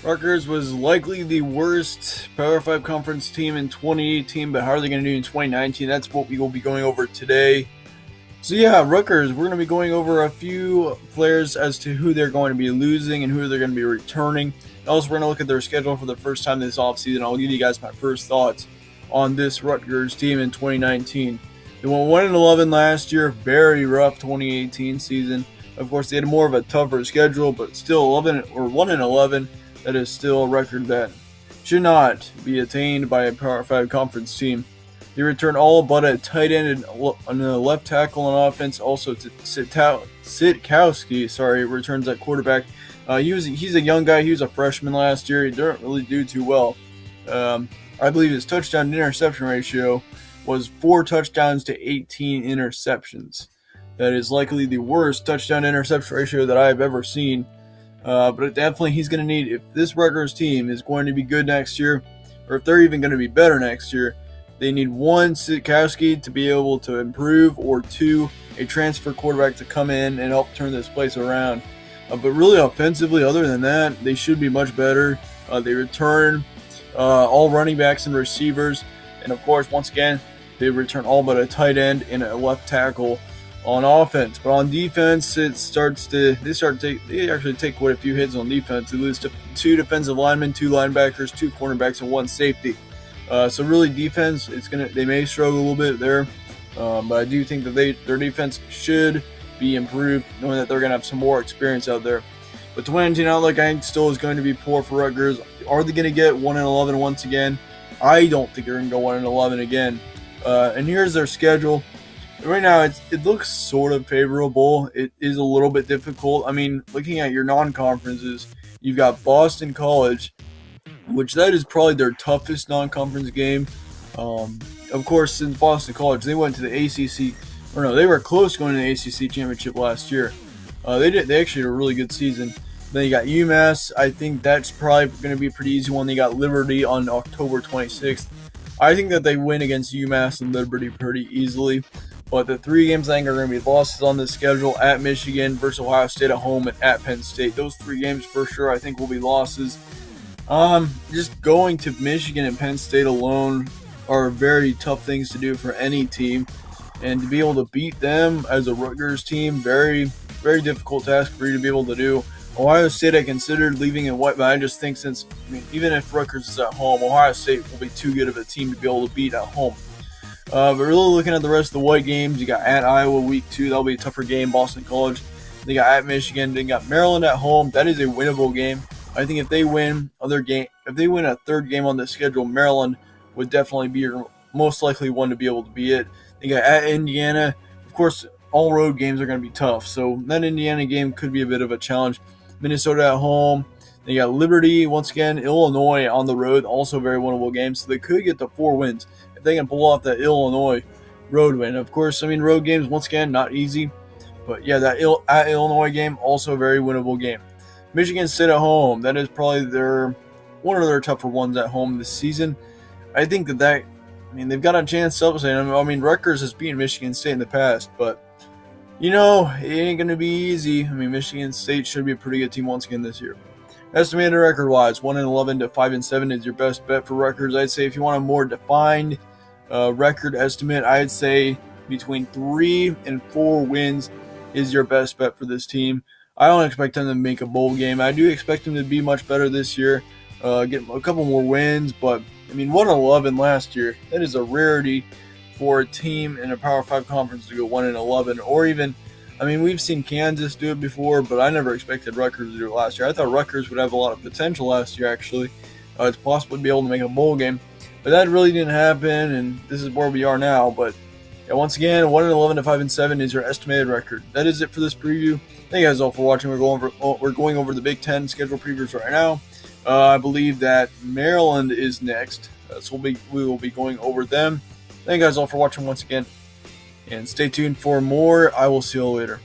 Rutgers was likely the worst Power 5 conference team in 2018, but how are they going to do in 2019? That's what we will be going over today. So yeah, Rutgers, we're going to be going over a few players as to who they're going to be losing and who they're going to be returning. And also, we're going to look at their schedule for the first time this offseason. I'll give you guys my first thoughts on this Rutgers team in 2019. They went 1-11 last year, very rough 2018 season. Of course, they had more of a tougher schedule, but still 1-11. That is still a record that should not be attained by a Power 5 conference team. They return all but a tight end and a left tackle on offense. Also, Sitkowski, returns at quarterback. He's a young guy. He was a freshman last year. He didn't really do too well. I believe his touchdown to interception ratio was 4 touchdowns to 18 interceptions. That is likely the worst touchdown to interception ratio that I've ever seen. But definitely he's going to need, if this Rutgers team is going to be good next year, or if they're even going to be better next year, they need 1, Sitkowski to be able to improve, or 2, a transfer quarterback to come in and help turn this place around. But really offensively, other than that, they should be much better. They return all running backs and receivers. And of course, once again, they return all but a tight end and a left tackle on offense. But on defense, they actually take quite a few hits on defense. They lose to 2 defensive linemen, 2 linebackers, 2 cornerbacks, and 1 safety. So really, defense, they may struggle a little bit there, but I do think that their defense should be improved, knowing that they're going to have some more experience out there. But 2019 outlook, I think, still is going to be poor for Rutgers. Are they going to get 1-11 once again? I don't think they're going to go 1-11 again. And here's their schedule. Right now, it looks sort of favorable. It is a little bit difficult. I mean, looking at your non-conferences, you've got Boston College, which that is probably their toughest non-conference game. Of course, since Boston College, they went to the ACC, they were close going to the ACC championship last year. They actually had a really good season. Then you got UMass. I think that's probably going to be a pretty easy one. They got Liberty on October 26th. I think that they win against UMass and Liberty pretty easily. But the 3 games I think are going to be losses on this schedule: at Michigan, versus Ohio State at home, and at Penn State. Those 3 games for sure I think will be losses. Just going to Michigan and Penn State alone are very tough things to do for any team. And to be able to beat them as a Rutgers team, very, very difficult task for you to be able to do. Ohio State, I considered leaving in white, but I just think even if Rutgers is at home, Ohio State will be too good of a team to be able to beat at home. But really looking at the rest of the white games, you got at Iowa week 2. That'll be a tougher game. Boston College. They got at Michigan. They got Maryland at home. That is a winnable game. I think if they win a 3rd game on the schedule, Maryland would definitely be your most likely one to be able to beat it. They got at Indiana. Of course, all road games are going to be tough, so that Indiana game could be a bit of a challenge. Minnesota at home. They got Liberty once again. Illinois on the road, also a very winnable game. So they could get to 4 wins if they can pull off that Illinois road win. Of course, road games once again not easy, but yeah, that at Illinois game also a very winnable game. Michigan State at home. That is probably one of their tougher ones at home this season. I think that they've got a chance to upset them. Rutgers has beaten Michigan State in the past, but it ain't going to be easy. Michigan State should be a pretty good team once again this year. Estimated record-wise, 1-11 to 5-7 is your best bet for Rutgers. I'd say if you want a more defined record estimate, I'd say between 3 and 4 wins is your best bet for this team. I don't expect them to make a bowl game. I do expect them to be much better this year, get a couple more wins, but 1-11 last year, that is a rarity for a team in a Power 5 conference to go 1-11, or even, we've seen Kansas do it before, but I never expected Rutgers to do it last year. I thought Rutgers would have a lot of potential last year, actually. It's possible to be able to make a bowl game, but that really didn't happen, and this is where we are now. But yeah, once again, 1-11 to 5-7 is your estimated record. That is it for this preview. Thank you guys all for watching. We're going over the Big Ten schedule previews right now. I believe that Maryland is next, so we will be going over them. Thank you guys all for watching once again, and stay tuned for more. I will see you all later.